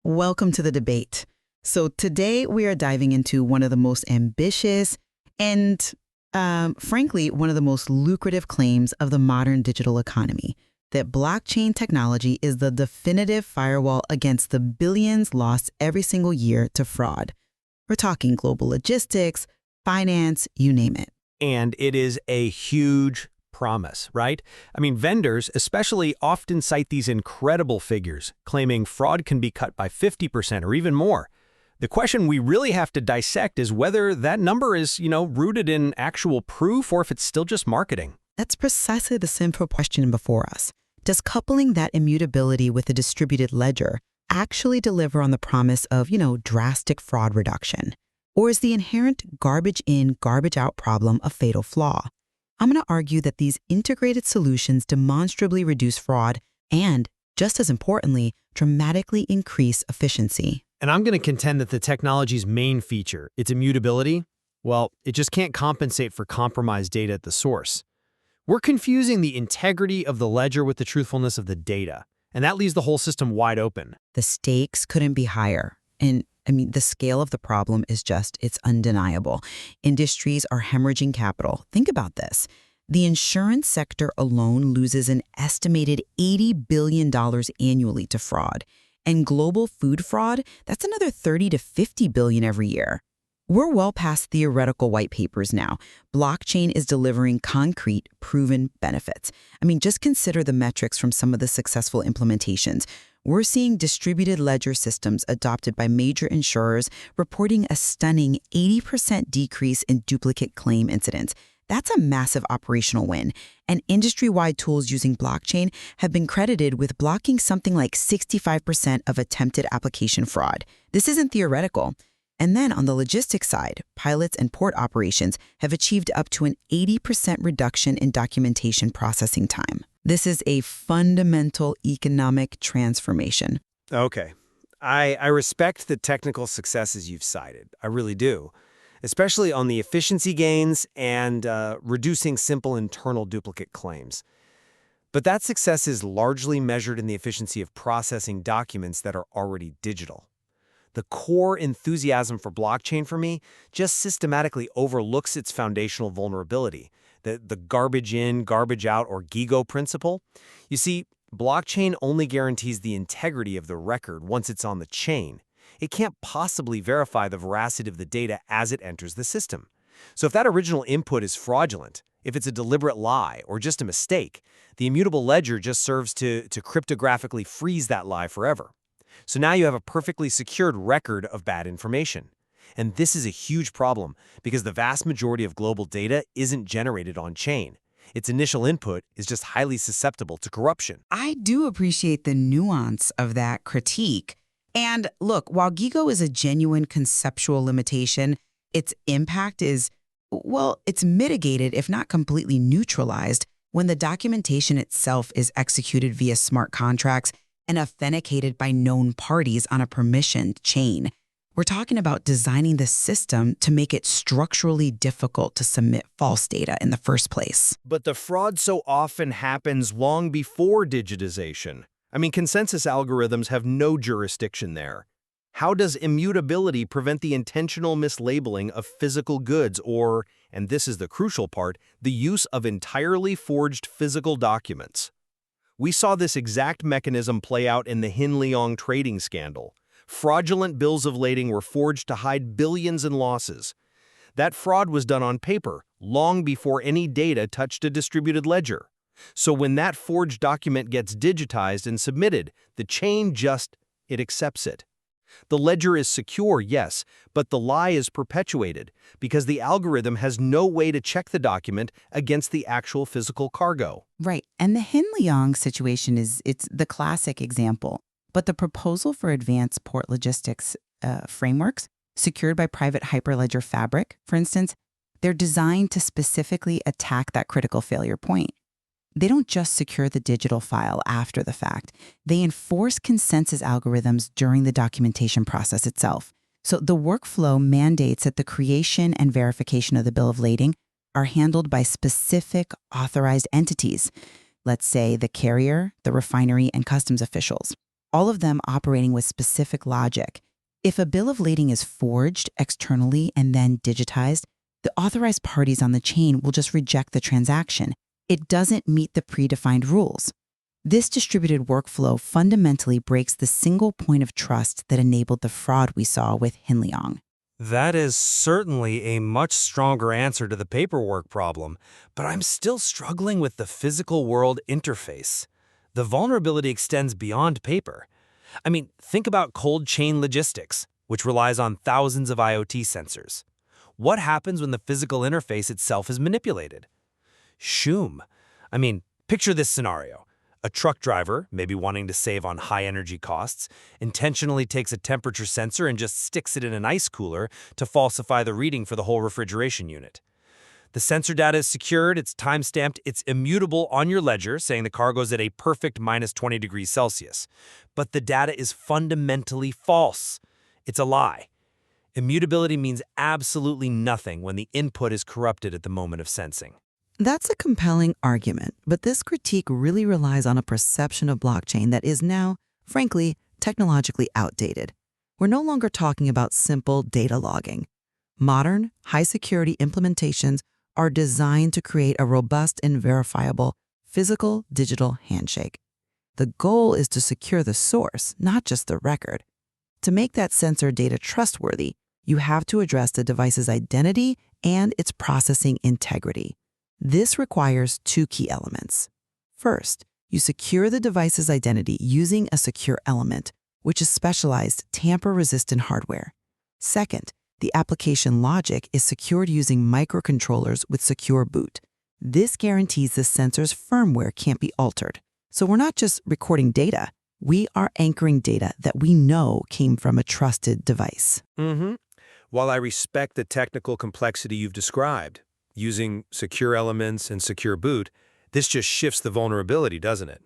Welcome to the debate. So today we are diving into one of the most ambitious and, frankly, one of the most lucrative claims of the modern digital economy, that blockchain technology is the definitive firewall against the billions lost every single year to fraud. We're talking global logistics, finance, you name it. And it is a huge promise, right? I mean, vendors especially often cite these incredible figures, claiming fraud can be cut by 50% or even more. The question we really have to dissect is whether that number is, rooted in actual proof or if it's still just marketing. That's precisely the central question before us. Does coupling that immutability with a distributed ledger actually deliver on the promise of, drastic fraud reduction? Or is the inherent garbage in, garbage out problem a fatal flaw? I'm going to argue that these integrated solutions demonstrably reduce fraud and, just as importantly, dramatically increase efficiency. And I'm going to contend that the technology's main feature, its immutability, well, it just can't compensate for compromised data at the source. We're confusing the integrity of the ledger with the truthfulness of the data, and that leaves the whole system wide open. The stakes couldn't be higher. And the scale of the problem is it's undeniable. Industries are hemorrhaging capital. Think about this. The insurance sector alone loses an estimated $80 billion annually to fraud. And global food fraud, that's another $30 to $50 billion every year. We're well past theoretical white papers now. Blockchain is delivering concrete, proven benefits. Just consider the metrics from some of the successful implementations. We're seeing distributed ledger systems adopted by major insurers reporting a stunning 80% decrease in duplicate claim incidents. That's a massive operational win. And industry-wide tools using blockchain have been credited with blocking something like 65% of attempted application fraud. This isn't theoretical. And then on the logistics side, pilots and port operations have achieved up to an 80% reduction in documentation processing time. This is a fundamental economic transformation. Okay. I respect the technical successes you've cited. I really do. Especially on the efficiency gains and reducing simple internal duplicate claims. But that success is largely measured in the efficiency of processing documents that are already digital. The core enthusiasm for blockchain for me just systematically overlooks its foundational vulnerability, the garbage in, garbage out, or GIGO principle. You see, blockchain only guarantees the integrity of the record once it's on the chain. It can't possibly verify the veracity of the data as it enters the system. So if that original input is fraudulent, if it's a deliberate lie or just a mistake, the immutable ledger just serves to cryptographically freeze that lie forever. So now you have a perfectly secured record of bad information. And this is a huge problem because the vast majority of global data isn't generated on-chain. Its initial input is just highly susceptible to corruption. I do appreciate the nuance of that critique. And look, while GIGO is a genuine conceptual limitation, its impact is, it's mitigated, if not completely neutralized, when the documentation itself is executed via smart contracts and authenticated by known parties on a permissioned chain. We're talking about designing the system to make it structurally difficult to submit false data in the first place. But the fraud so often happens long before digitization. Consensus algorithms have no jurisdiction there. How does immutability prevent the intentional mislabeling of physical goods or, and this is the crucial part, the use of entirely forged physical documents? We saw this exact mechanism play out in the Hin Leong trading scandal. Fraudulent bills of lading were forged to hide billions in losses. That fraud was done on paper, long before any data touched a distributed ledger. So when that forged document gets digitized and submitted, the chain it accepts it. The ledger is secure, yes, but the lie is perpetuated because the algorithm has no way to check the document against the actual physical cargo. Right. And the Hin Leong situation it's the classic example. But the proposal for advanced port logistics frameworks, secured by private Hyperledger Fabric, for instance, they're designed to specifically attack that critical failure point. They don't just secure the digital file after the fact. They enforce consensus algorithms during the documentation process itself. So the workflow mandates that the creation and verification of the bill of lading are handled by specific authorized entities, let's say the carrier, the refinery, and customs officials. all of them operating with specific logic. If a bill of lading is forged externally and then digitized, the authorized parties on the chain will just reject the transaction. It doesn't meet the predefined rules. This distributed workflow fundamentally breaks the single point of trust that enabled the fraud we saw with Hinliang. That is certainly a much stronger answer to the paperwork problem, but I'm still struggling with the physical world interface. The vulnerability extends beyond paper. I mean, think about cold chain logistics, which relies on thousands of IoT sensors. What happens when the physical interface itself is manipulated? Shoom. I mean, picture this scenario. A truck driver, maybe wanting to save on high energy costs, intentionally takes a temperature sensor and just sticks it in an ice cooler to falsify the reading for the whole refrigeration unit. The sensor data is secured, it's time-stamped, it's immutable on your ledger, saying the cargo's at a perfect minus 20 degrees Celsius. But the data is fundamentally false. It's a lie. Immutability means absolutely nothing when the input is corrupted at the moment of sensing. That's a compelling argument, but this critique really relies on a perception of blockchain that is now, frankly, technologically outdated. We're no longer talking about simple data logging. Modern, high-security implementations are designed to create a robust and verifiable physical-digital handshake. The goal is to secure the source, not just the record. To make that sensor data trustworthy, you have to address the device's identity and its processing integrity. This requires two key elements. First, you secure the device's identity using a secure element, which is specialized tamper-resistant hardware. Second, the application logic is secured using microcontrollers with secure boot. This guarantees the sensor's firmware can't be altered. So we're not just recording data, we are anchoring data that we know came from a trusted device. While I respect the technical complexity you've described, using secure elements and secure boot, this just shifts the vulnerability, doesn't it?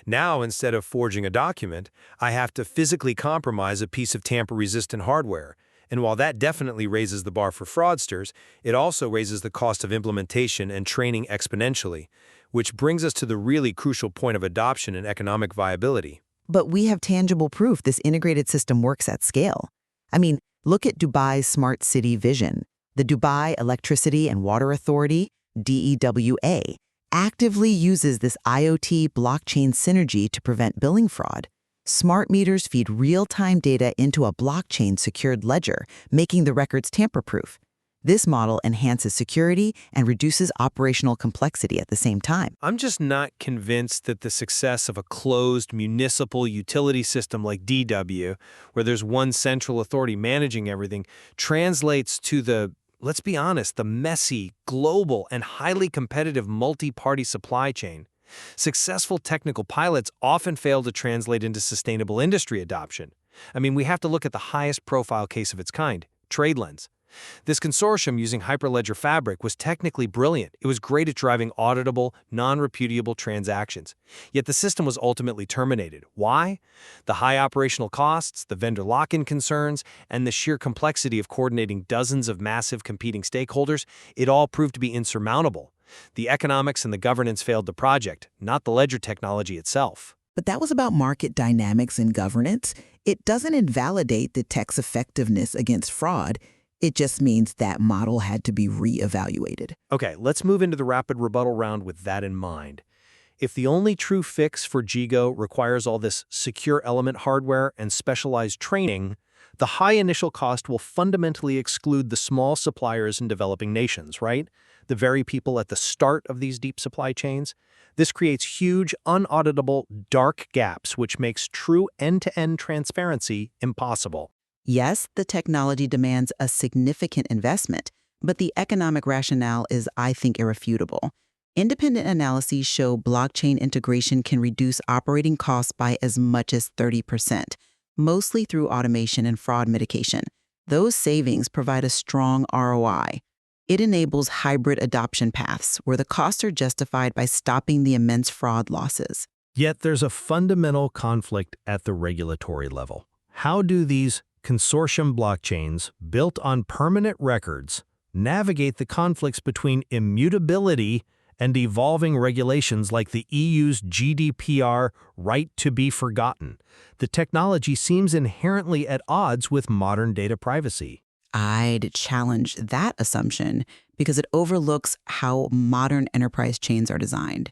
Now, instead of forging a document, I have to physically compromise a piece of tamper-resistant hardware. And while that definitely raises the bar for fraudsters, it also raises the cost of implementation and training exponentially, which brings us to the really crucial point of adoption and economic viability. But we have tangible proof this integrated system works at scale. I mean, look at Dubai's smart city vision. The Dubai Electricity and Water Authority, DEWA, actively uses this IoT blockchain synergy to prevent billing fraud. Smart meters feed real-time data into a blockchain-secured ledger, making the records tamper-proof. This model enhances security and reduces operational complexity at the same time. I'm just not convinced that the success of a closed municipal utility system like DW, where there's one central authority managing everything, translates to the, let's be honest, the messy, global, and highly competitive multi-party supply chain. Successful technical pilots often fail to translate into sustainable industry adoption. I mean, we have to look at the highest profile case of its kind, TradeLens. This consortium using Hyperledger Fabric was technically brilliant. It was great at driving auditable, non-repudiable transactions. Yet the system was ultimately terminated. Why? The high operational costs, the vendor lock-in concerns, and the sheer complexity of coordinating dozens of massive competing stakeholders, it all proved to be insurmountable. The economics and the governance failed the project, not the ledger technology itself. But that was about market dynamics and governance. It doesn't invalidate the tech's effectiveness against fraud. It just means that model had to be re-evaluated. Okay, let's move into the rapid rebuttal round with that in mind. If the only true fix for Jigo requires all this secure element hardware and specialized training, the high initial cost will fundamentally exclude the small suppliers in developing nations, right? The very people at the start of these deep supply chains. This creates huge, unauditable, dark gaps, which makes true end-to-end transparency impossible. Yes, the technology demands a significant investment, but the economic rationale is, I think, irrefutable. Independent analyses show blockchain integration can reduce operating costs by as much as 30%, mostly through automation and fraud mitigation. Those savings provide a strong ROI. It enables hybrid adoption paths where the costs are justified by stopping the immense fraud losses. Yet there's a fundamental conflict at the regulatory level. How do these consortium blockchains built on permanent records navigate the conflicts between immutability and evolving regulations like the EU's GDPR right to be forgotten, the technology seems inherently at odds with modern data privacy. I'd challenge that assumption because it overlooks how modern enterprise chains are designed.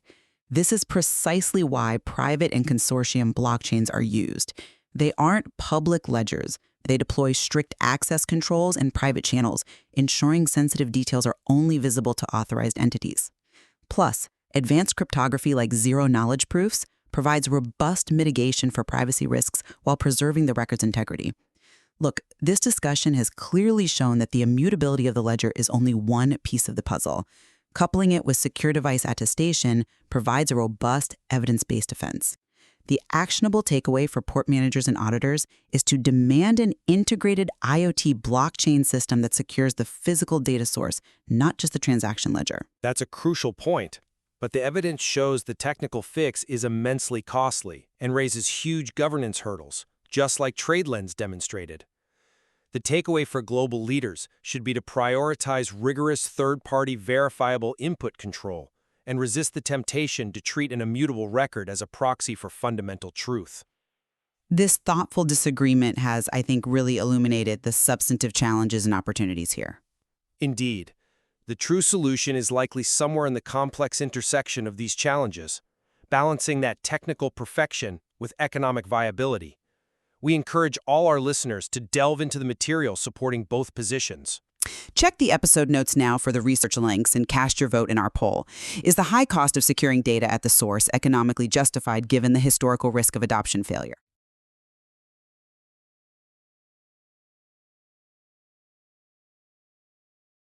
This is precisely why private and consortium blockchains are used. They aren't public ledgers. They deploy strict access controls and private channels, ensuring sensitive details are only visible to authorized entities. Plus, advanced cryptography like zero-knowledge proofs provides robust mitigation for privacy risks while preserving the record's integrity. Look, this discussion has clearly shown that the immutability of the ledger is only one piece of the puzzle. Coupling it with secure device attestation provides a robust, evidence-based defense. The actionable takeaway for port managers and auditors is to demand an integrated IoT blockchain system that secures the physical data source, not just the transaction ledger. That's a crucial point. But the evidence shows the technical fix is immensely costly and raises huge governance hurdles, just like TradeLens demonstrated. The takeaway for global leaders should be to prioritize rigorous third-party verifiable input control and resist the temptation to treat an immutable record as a proxy for fundamental truth. This thoughtful disagreement has, I think, really illuminated the substantive challenges and opportunities here. Indeed, the true solution is likely somewhere in the complex intersection of these challenges, balancing that technical perfection with economic viability. We encourage all our listeners to delve into the material supporting both positions. Check the episode notes now for the research links and cast your vote in our poll. Is the high cost of securing data at the source economically justified given the historical risk of adoption failure?